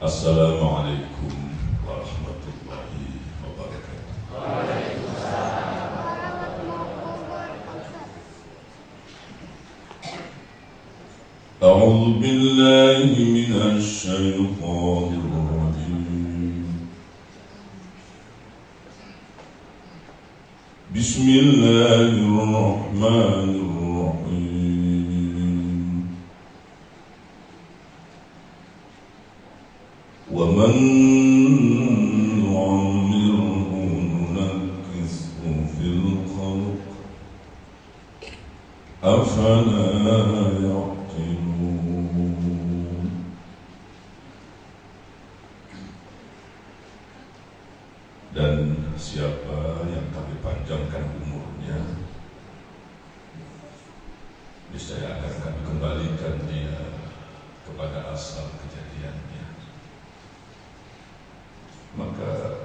Assalamualaikum warahmatullahi wabarakatuh. Waalaikumsalam warahmatullahi wabarakatuh. A'udzu billahi minasy syaithanir rajim. Bismillahirrahmanirrahim. Wa man nu'ammirhu nunakkishu fil khalq afala ya'qilun. Dan siapa yang kami panjangkan umurnya, niscaya akan kami kembalikan dia kepada asal kejadiannya. Maka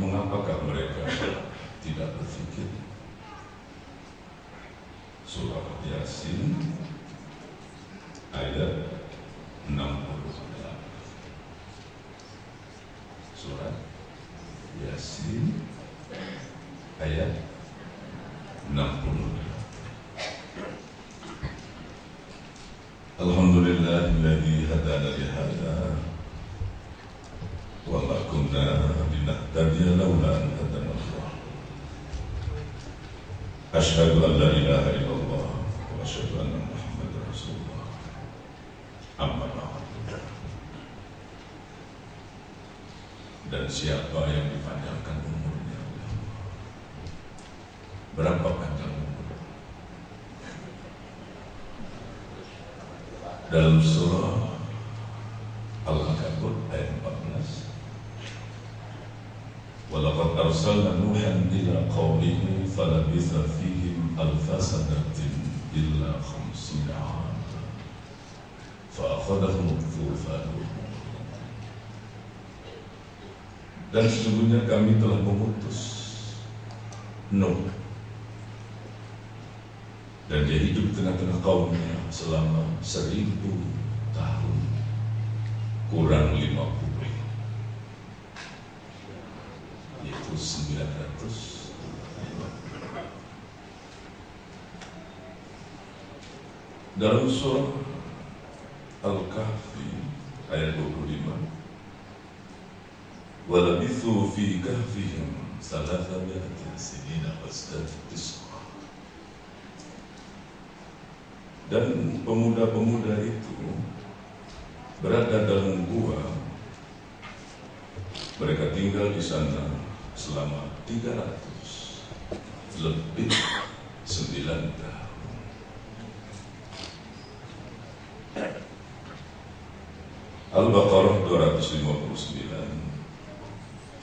mengapakah mereka tidak berpikir? Surah Yasin ayat 68. Surah Yasin ayat 68. Alhamdulillahilladzi hadana li hadza wa ma kunna linahtadiya laula an hadana Allah. Asyhadu an la ilaha illallah wa asyhadu anna Muhammadar Rasulullah. Amma ba'd. Dan siapa yang dipanjangkan umurnya? Berapa panjang umur? Dalam surah Al-Ankabut ayat 14, وَلَقَدْ أَرْسَلْنَا نُوحًا إِلَى قَوْمِهِ فَلَبِثَ فِيهِمْ أَلْفَ سَنَةٍ إِلَّا 50 عَامًا فَأَخَذَهُمُ الطُّوفَانُ. Dan sesungguhnya kami telah mengutus Nuh, dan dia hidup di tengah-tengah kaumnya selama 1000 tahun kurang 50, yaitu 900. Dalam surah Al-Kahfi ayat 25, walabithu fi kahfihim 300 sinina wasdadu tis'a. Dan pemuda-pemuda itu berada dalam gua. Mereka tinggal di sana selama 300 lebih 9 tahun. Al-Baqarah 259.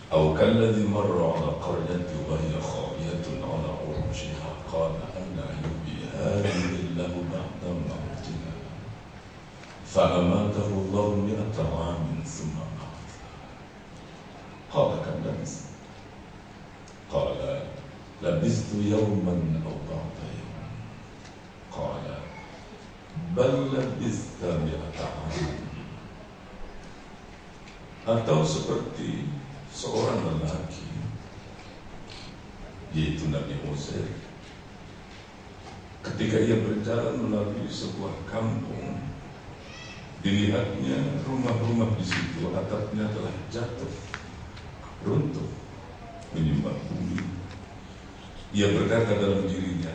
Aw kalladzi marra 'ala qaryatin wa hiya khawiyatun 'ala 'urushiha qala anna yuhyi hadhihi Allahu ba'da mawtiha fa amatahu Allahu 100 'amin thumma mata. Qala kam labist? Qala labistu yawman aw ba'da yawm. Qala bal labista 100 'amin. Atau seperti seorang lelaki, yaitu Nabi Musa, ketika ia berjalan melalui sebuah kampung, dilihatnya rumah-rumah di situ atapnya telah jatuh, runtuh, menyumbang bumi. Ia berkata dalam dirinya,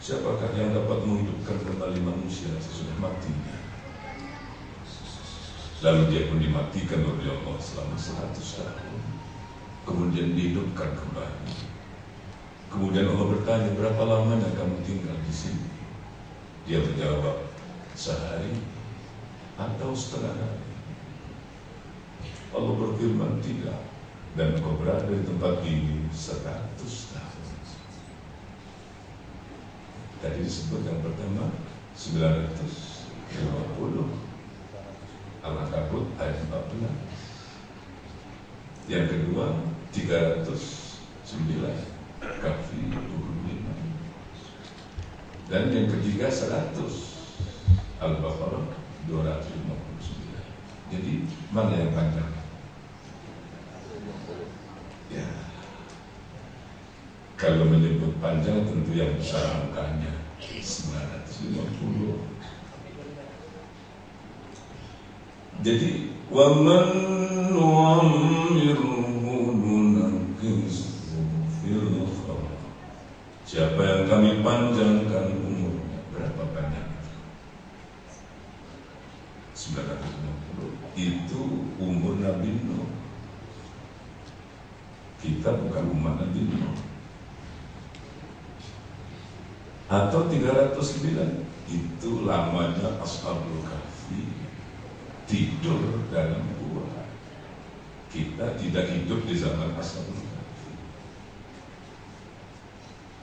siapakah yang dapat menghidupkan kembali manusia sesudah matinya? Lalu dia pun dimatikan oleh Allah selama 100 tahun. Kemudian dihidupkan kembali. Kemudian Allah bertanya, berapa lamanya kamu tinggal di sini? Dia menjawab, sehari atau setengah hari. Allah berfirman, tidak, dan kau berada di tempat ini 100 tahun. Tadi disebut yang pertama 950. Al-Ankabut ayat 14. Yang kedua 309, Kahfi 25. Dan yang ketiga 100, Al-Baqarah 259. Jadi mana yang panjang? Ya, kalau menyebut panjang tentu yang besar angkanya 950. Jadi وَمَنْ نُعَمِّرْهُ نُنَكِّسْهُ فِي الْخَلْقِ. Siapa yang kami panjangkan umurnya, berapa banyak? 950. Itu umur Nabi Nuh. Kita bukan umat Nabi Nuh. Atau 309. Itu lamanya Ashabul Kahfi tidur dalam gua. Kita tidak hidup di zaman Ashabul Kahfi.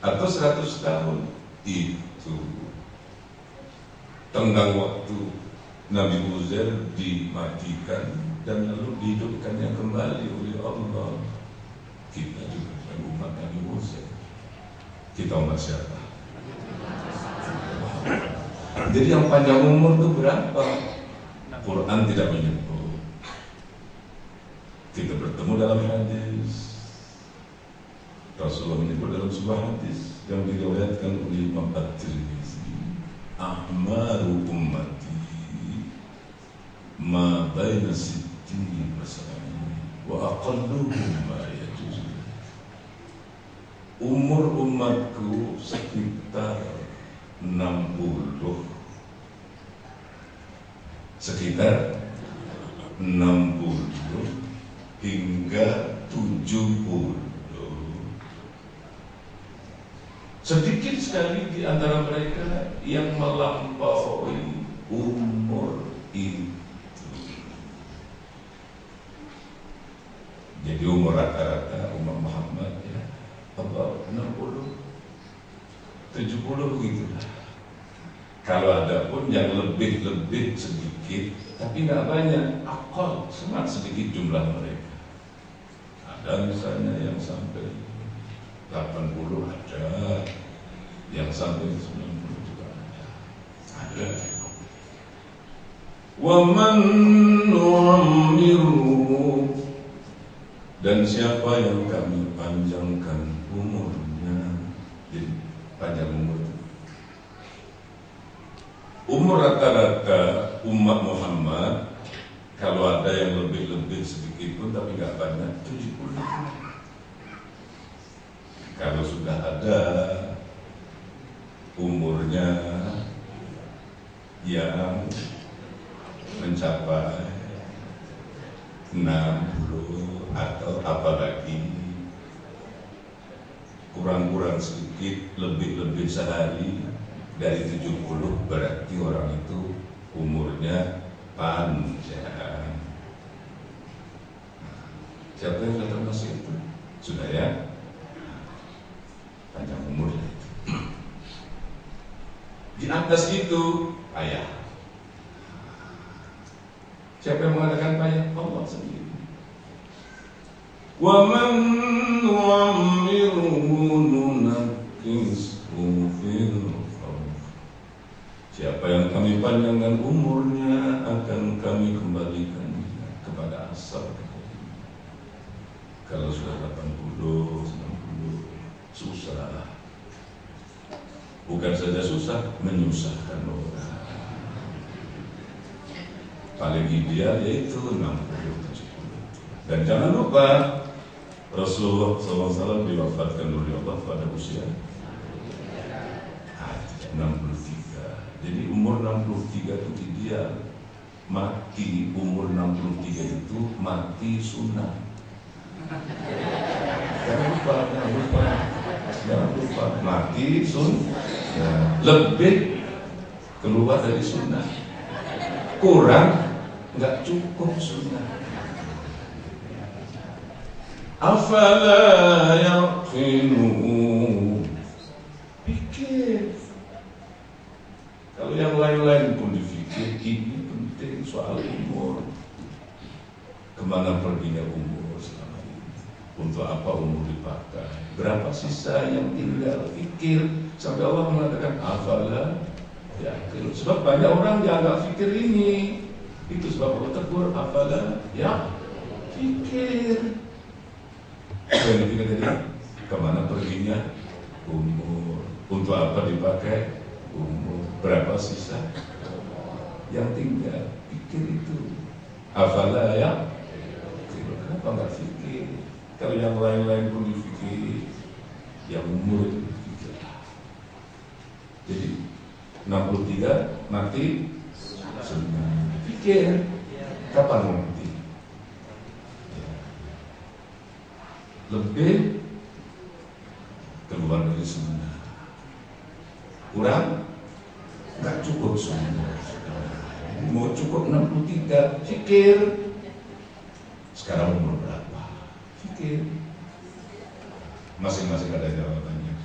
Atau 100 tahun. Itu tenggang waktu Nabi Uzair dimatikan dan lalu dihidupkannya kembali oleh Allah. Kita juga umat Nabi Uzair. Kita umat siapa? Jadi yang panjang umur itu berapa? Quran tidak menyebut. Kita bertemu dalam hadis. Rasulullah menyebut dalam sebuah hadis yang diriwayatkan oleh Imam At-Tirmizi, "Ahmaru ummati ma baina sittin wa sab'in wa aqalluhum ma yajuz." Umur umatku sekitar 60 hingga 70. Sedikit sekali di antara mereka yang melampaui umur itu. Jadi umur rata-rata umat Muhammad ya, about 60, 70 begitulah. Kalau ada pun yang lebih sedikit, tapi nggak banyak, akal sangat sedikit jumlah mereka. Ada misalnya yang sampai 80 ada, yang sampai 90 juga ada. وَمَنْ نُعَمِّرْهُ, dan siapa yang kami panjangkan umurnya. Jadi panjang umur. Umur rata-rata umat Muhammad, kalau ada yang lebih sedikit pun tapi nggak banyak, 70. Kalau sudah ada umurnya yang mencapai 60 atau apalagi kurang sedikit, lebih sehari dari 70, berarti orang itu umurnya panjang. Siapa yang sudah termasuk itu? Sudah ya? Panjang umur. Di atas itu payah. Siapa yang mengatakan payah? Allah sendiri. Wa man nu'ammiruhu nunakkishu fil khalq. Siapa yang kami panjangkan umurnya akan kami kembalikan kepada asal. Kalau sudah 80, 90, susah. Bukan saja susah, menyusahkan orang. Paling ideal yaitu 60, 70. Dan jangan lupa Rasulullah SAW diwafatkan oleh Allah pada usia 63. Jadi umur 63 itu ideal. Mati umur 63 itu mati sunnah. Jangan lupa mati sunnah. Lebih keluar dari sunnah, kurang nggak cukup sunnah. Afala yaqinu, pikir. Kalau yang lain-lain pun dipikir, ini penting soal umur. Kemana perginya umur selama ini? Untuk apa umur dipakai? Berapa sisa yang tinggal? Pikir. Sampai Allah mengatakan afala yaqinu. Sebab banyak orang yang nggak pikir ini. Itu sebab Allah tegur, afala ya pikir. Yang ketiga tadi, kemana perginya? Umur. Untuk apa dipakai? Umur. Berapa sisa yang tinggal? Pikir itu. Afala ya pikir. Kenapa nggak pikir? Kalau yang lain-lain pun dipikir, yang umur itu dipikir. Jadi 63 mati sunnah. Pikir kapan mati? Lebih keluar dari sunnah, kurang nggak cukup sunnah. Mau cukup 63, pikir sekarang umur berapa? Pikir. Masing-masing ada jawabannya.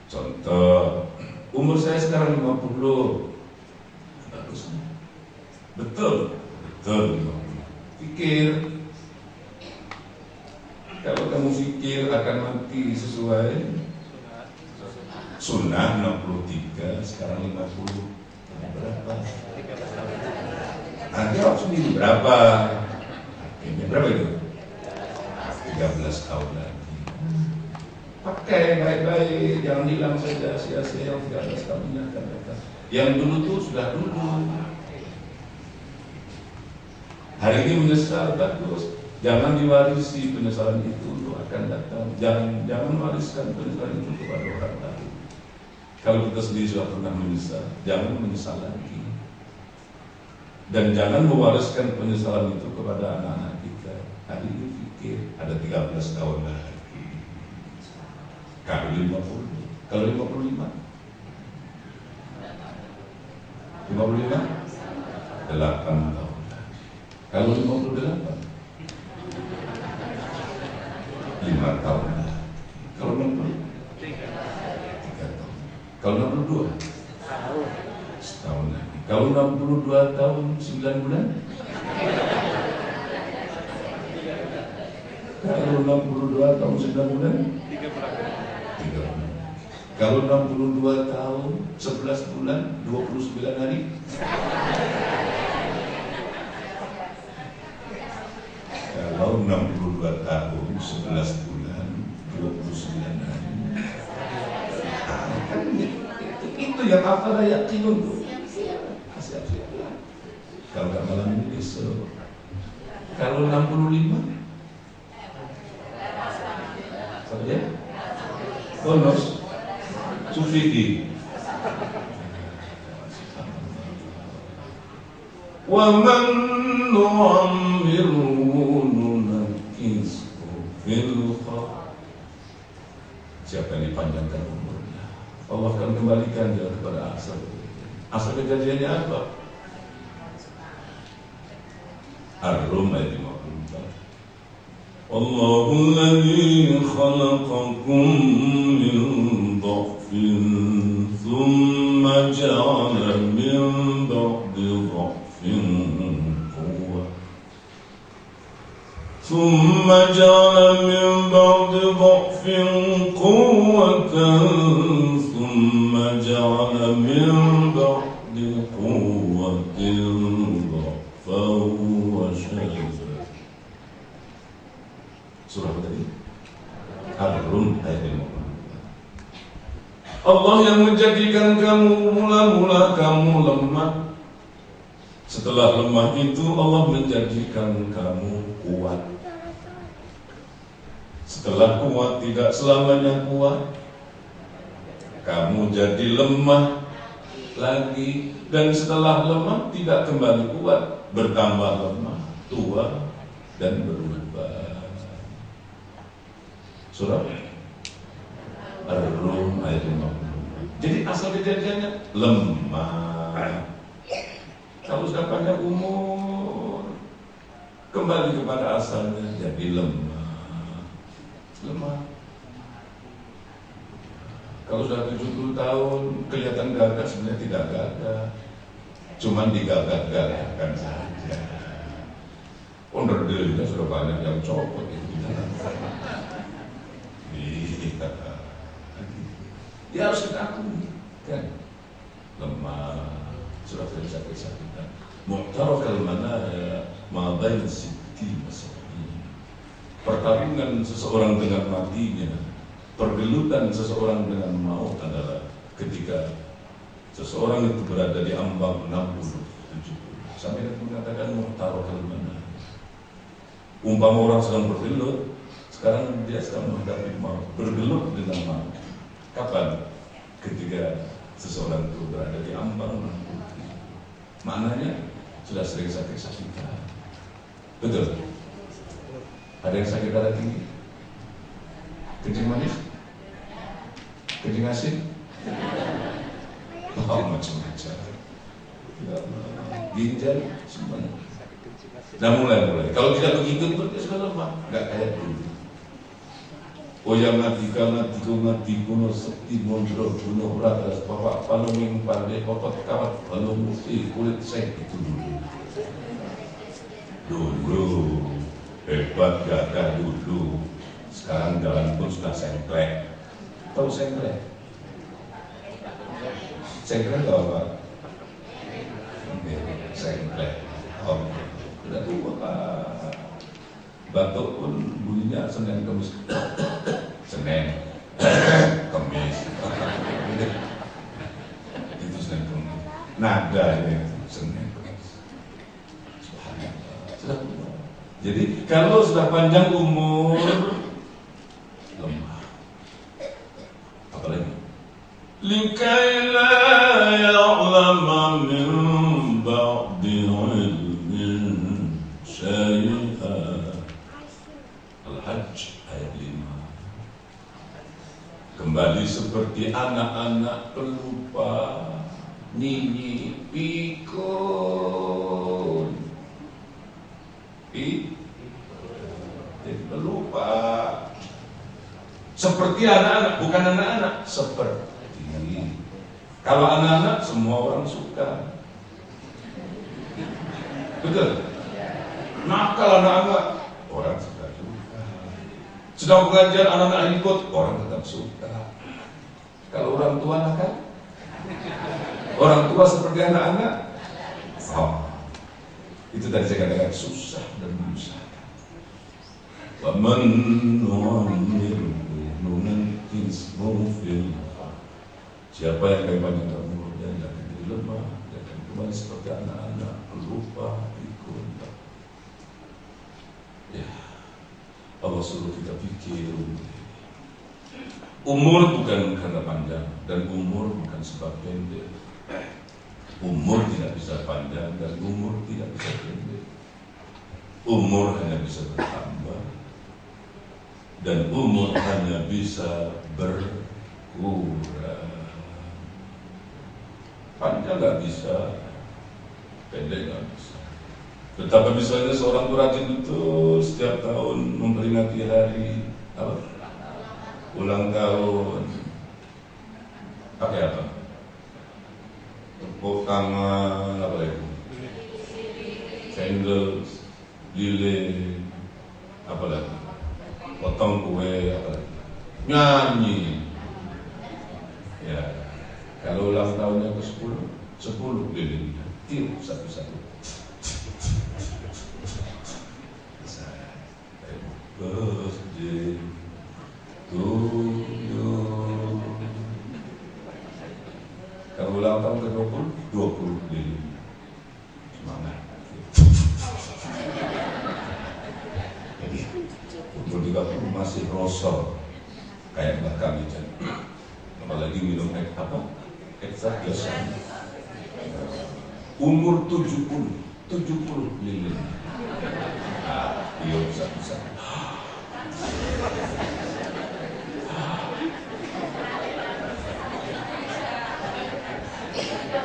Contoh, umur saya sekarang 50. Bagus. Betul 50. Pikir. Kalau kamu pikir akan mati sesuai sunnah 63, sekarang 50. Berapa? Jawab sendiri berapa? Ini berapa itu? 13 tahun lagi. Pakai baik-baik, jangan hilang saja sia-sia yang 13 tahunnya akan datang. Yang dulu tuh sudah dulu. Hari ini menyesal, bagus. Jangan diwarisi penyesalan itu untuk akan datang. Jangan wariskan penyesalan itu kepada orang lain. Kalau kita sendiri sudah pernah menyesal, jangan menyesal lagi. Dan jangan mewariskan penyesalan itu kepada anak-anak kita. Hari ini pikir ada 13 tahun lagi. Kalau 50, kalau 55, 8 tahun lagi. Kalau 58, 5 tahun lagi. Kalau 60, 3 tahun. Kalau 62, setahun lagi. Kalau 62 tahun 9 bulan, kalau 62 tahun 9 bulan, 3 bulan. Kalau 62 tahun 11 bulan 29 hari, kalau 62 tahun 11 bulan 29 hari, kan itu yang apa layak kinun tuh. Siap-siap. Kalau nggak malam ini besok. Kalau 65, apa ya? Bonus subsidi. Wa man nu'ammirhu nunakkishu fil khalq. Siapa yang dipanjangkan umurnya, Allah akan kembalikan dia kepada asal. Asal kejadiannya apa? Ar-Rum ayat 54. Allahul ladzi khalaqakum min dha'fin thumma ja'ala min ba'di dha'fin quwwah thumma ja'ala min ba'di dha'fin quwwatan thumma ja'ala min ba'di quwwatin dha'fan wa shaybatan. Surah apa tadi? Ar-Rum ayat 54. Allah yang menjadikan kamu mula-mula kamu lemah. Setelah lemah itu Allah menjadikan kamu kuat. Setelah kuat tidak selamanya kuat. Kamu jadi lemah lagi, dan setelah lemah tidak kembali kuat, bertambah lemah, tua dan berubah. Surah Ar-Rum ayat 50. Jadi asal kejadiannya lemah. Kalau sudah panjang umur, kembali kepada asalnya, jadi lemah. Kalau sudah 70 tahun, kelihatan gagah, sebenarnya tidak gagah, cuman digagah-gagahkan saja. Onderdilnya sudah banyak yang copot itu di dalam. Dia harus kita akui, kan? Lemah. sudah selesai kesakitan. Mu'tarakal manaya ma baina sitti masabih. Pertarungan seseorang dengan matinya, pergelutan seseorang dengan maut adalah ketika seseorang itu berada di ambang 60, 70. Sampai mengatakan mu'tarakal manaya. Umpama orang sedang bergelut, sekarang dia sedang menghadapi maut, bergelut dengan maut. Kapan? Ketika seseorang itu berada di ambang 60. Maknanya sudah sering sakit-sakitan. Betul? Ada yang sakit darah tinggi? Kencing manis? Kencing asin? Oh, macam-macam. Ginjal, semuanya. Nah mulai. Kalau tidak begitu pun dia sudah lemah, nggak kayak dulu. Oh yang ngatiku no sekti mondro bunuh ragas bapak palunging pandai bapak kawat balung kulit saya itu dulu hebat gagah dulu. Sekarang jalan pun sudah sengklek. Tahu sengklek? Sengklek apa? Sengklek. Oh, udah tua Pak. Batuk pun bunyinya Senin Kamis. Senin Kamis. Itu Senin Kamis. Nadanya Senin Kamis. Sudah tua. Jadi kalau sudah panjang umur lemah. Apalagi? Likai la ya'lama min ba'di ilmin syai'an. Al-Hajj ayat 5. Kembali seperti anak-anak pelupa, nini pikun, pelupa. Seperti anak-anak, bukan anak-anak, seperti. Kalau anak-anak semua orang suka. Betul? Nakal anak-anak, orang suka juga. Sedang mengajar anak-anak ikut, orang tetap suka. Kalau orang tua nakal, orang tua seperti anak-anak, oh, itu tadi saya katakan susah dan menyusahkan. Waman siapa yang akan banyak umur dan akan jadi lemah, dia akan kembali seperti anak-anak pelupa, pikun. Ya, Allah suruh kita pikir. Umur bukan karena panjang dan umur bukan sebab pendek. Umur tidak bisa panjang dan umur tidak bisa pendek. Umur hanya bisa bertambah dan umur hanya bisa berkurang. Panjang nggak bisa, pendek nggak bisa. Betapa misalnya seorang perajin itu setiap tahun memperingati hari apa? Ulang tahun. Pakai apa? Tepuk tangan, apa lagi? Candles, lilin, apa lagi? Potong kue, apa lagi? Nyanyi. Ya. Kalau ulang tahunnya ke-10 lilin, tiup satu-satu. Birthday to you. Kalau ulang tahun ke-20, 20 lilin. Semangat. Jadi, umur 30 masih rosol kayak Mbak kami kan. Apalagi minum apa? Eksagerasi. Umur 70 lilin. Nah, dia bisa.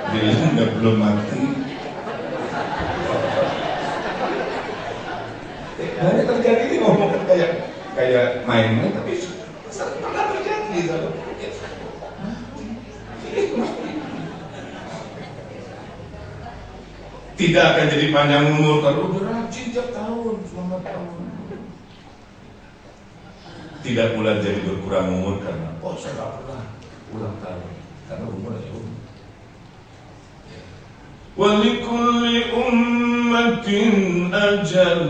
Lilinnya belum mati. Banyak terjadi ini ngomong kayak main-main tapi pernah terjadi. Tidak akan jadi panjang umur kalau udah rajin tiap tahun, selama tahun. Tidak pula jadi berkurang umur karena saya tak pernah ulang tahun karena umur ya umur. وَلِكُلِّ أُمَّةٍ أَجَلٌ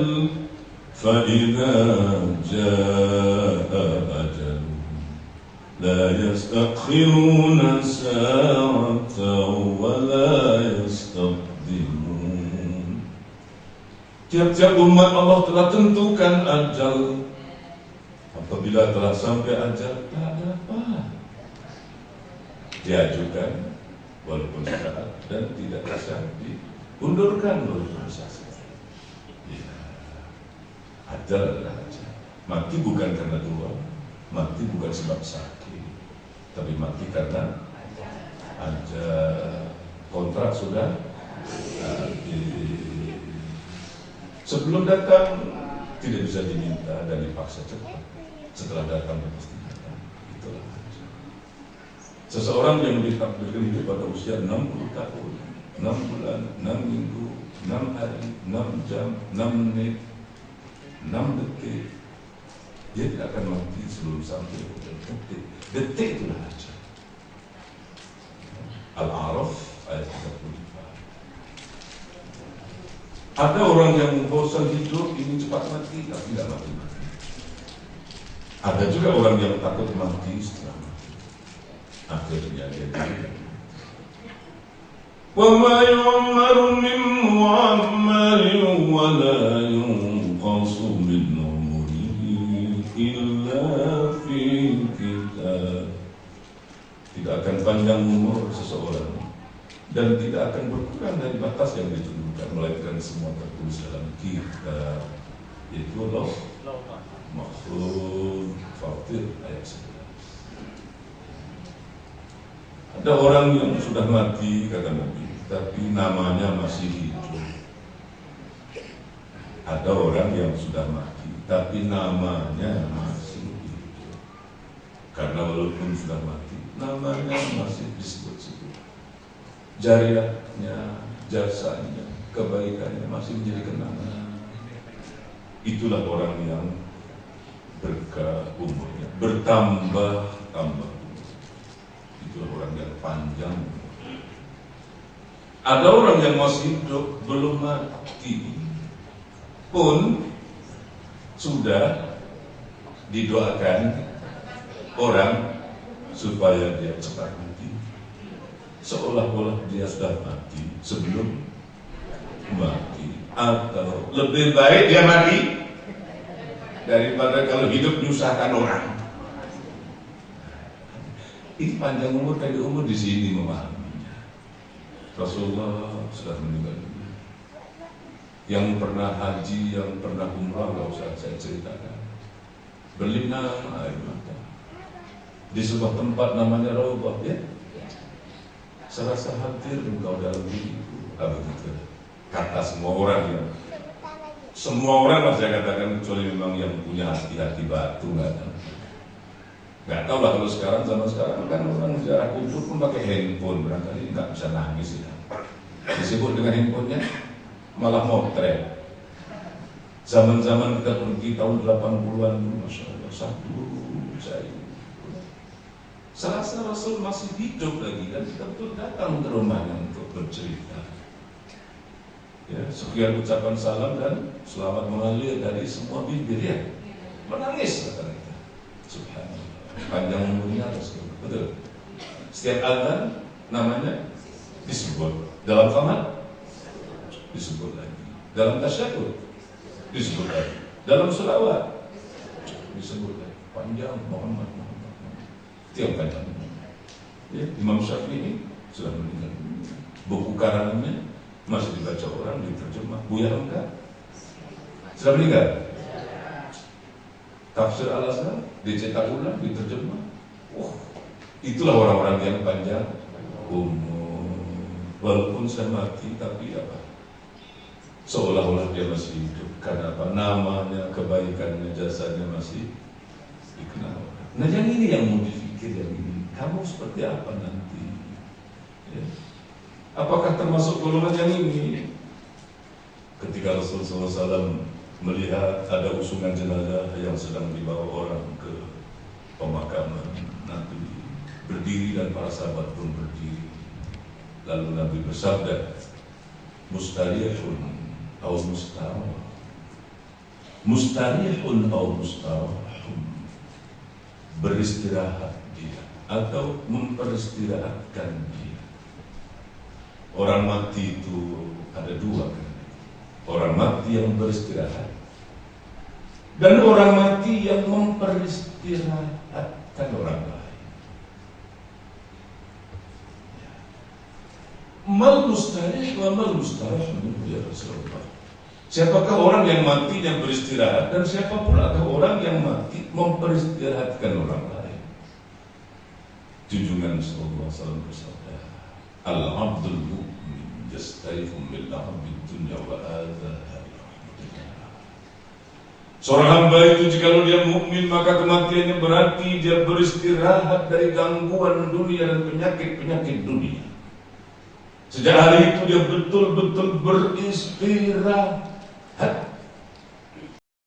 فَإِذَا جَاءَ أَجَلُهُمْ لَا يَسْتَأْخِرُونَ سَاعَةً وَلَا يَسْتَقْدِمُونَ. Tiap-tiap umat Allah telah tentukan ajal. Apabila telah sampai ajal, tak ada apa, diajukan walaupun saat dan tidak bisa diundurkan walaupun saat. Ya, ajal adalah ajal. Mati bukan karena dua, mati bukan sebab sakit, tapi mati karena ajal. Kontrak sudah sebelum datang tidak bisa diminta dan dipaksa cepat. Setelah datang pasti datang. Itulah ajal. Seseorang yang ditakdirkan hidup pada usia 60 tahun, 6 bulan, 6 minggu, 6 hari, 6 jam, 6 menit, 6 detik, dia tidak akan mati sebelum sampai detik. Detik itulah ajal. Al-A'raf ayat 34. Ada orang yang bosan hidup, ingin cepat mati, tapi tidak mati. Ada juga orang yang takut mati setelah mati. Akhirnya dia tidak. وَمَا يُعْمَرُ مِنْ مُعَمَّرٍ وَلَا يُنْقَصُ مِنْ عُمُرِهِ إِلَّا فِي كِتَابٍ. Tidak akan panjang umur seseorang dan tidak akan berkurang dari batas yang ditentukan, melainkan semua tertulis dalam kitab, yaitu Allah Mahfuz. Fatir ayat 11. Ada orang yang sudah mati kata Nabi, tapi namanya masih hidup. Ada orang yang sudah mati, tapi namanya masih hidup. Karena walaupun sudah mati, namanya masih disebut-sebut. Jariahnya, jasanya, kebaikannya masih menjadi kenangan. Itulah orang yang berkah umurnya, bertambah-tambah. Itulah orang yang panjang. Ada orang yang masih hidup, belum mati pun sudah didoakan orang supaya dia cepat mati, seolah-olah dia sudah mati sebelum mati. Atau lebih baik dia mati daripada kalau hidup menyusahkan orang. Ini panjang umur, pendek umur di sini memahaminya. Rasulullah sudah meninggal dunia. Yang pernah haji, yang pernah umrah, nggak usah saya ceritakan. Berlinang air mata di sebuah tempat namanya Raubah, ya. Serasa hadir engkau dalam diriku. Begitu kata semua orang ya. Semua orang lah saya katakan, kecuali memang yang punya hati-hati batu nggak tahu lah. Kalau sekarang, zaman sekarang kan orang ziarah kubur pun pakai handphone, barangkali nggak bisa nangis ya. Disebut dengan handphonenya malah motret. Zaman-zaman kita pergi tahun 80-an dulu, Masya Allah, satu saya serasa Rasul masih hidup lagi dan kita pun datang ke rumahnya untuk bercerita. Ya, sekian ucapan salam dan selamat mengalir dari semua bibir, ya. Menangis kata kita. Subhanallah. Panjang umurnya Rasul. Betul. Setiap azan namanya disebut. Dalam qamat disebut lagi. Dalam tasyahud disebut lagi. Dalam selawat disebut lagi. Panjang Muhammad. Tiap panjang. Ya, Imam Syafi'i sudah meninggal. Buku karangannya masih dibaca orang, diterjemah. Buya enggak? Sudah meninggal? Tafsir Al-Azhar dicetak ulang, diterjemah. Itulah orang-orang yang panjang umur. Walaupun saya mati, tapi apa? Seolah-olah dia masih hidup. Karena apa? Namanya, kebaikannya, jasanya masih dikenal. Nah, yang ini yang mau dipikir, yang ini. Kamu seperti apa nanti? Ya. Apakah termasuk golongan yang ini? Ketika Rasulullah SAW melihat ada usungan jenazah yang sedang dibawa orang ke pemakaman, Nabi berdiri dan para sahabat pun berdiri. Lalu Nabi bersabda, mustarihun atau mustarah, mustarihun atau mustarahun, beristirahat dia atau memperistirahatkan dia. Orang mati itu ada dua kan? Orang mati yang beristirahat dan orang mati yang memperistirahatkan orang lain. Mal mustarih wa mal mustarah minhu ya Rasulullah. Siapakah orang yang mati yang beristirahat dan siapa pula orang yang mati memperistirahatkan orang lain? Junjungan Rasulullah SAW bersabda, Al-abdul mu'min yastarihu min la'abid dunya wa adha hari rahmatillah. Seorang hamba itu jikalau dia mukmin maka kematiannya berarti dia beristirahat dari gangguan dunia dan penyakit-penyakit dunia. Sejak hari itu dia betul-betul beristirahat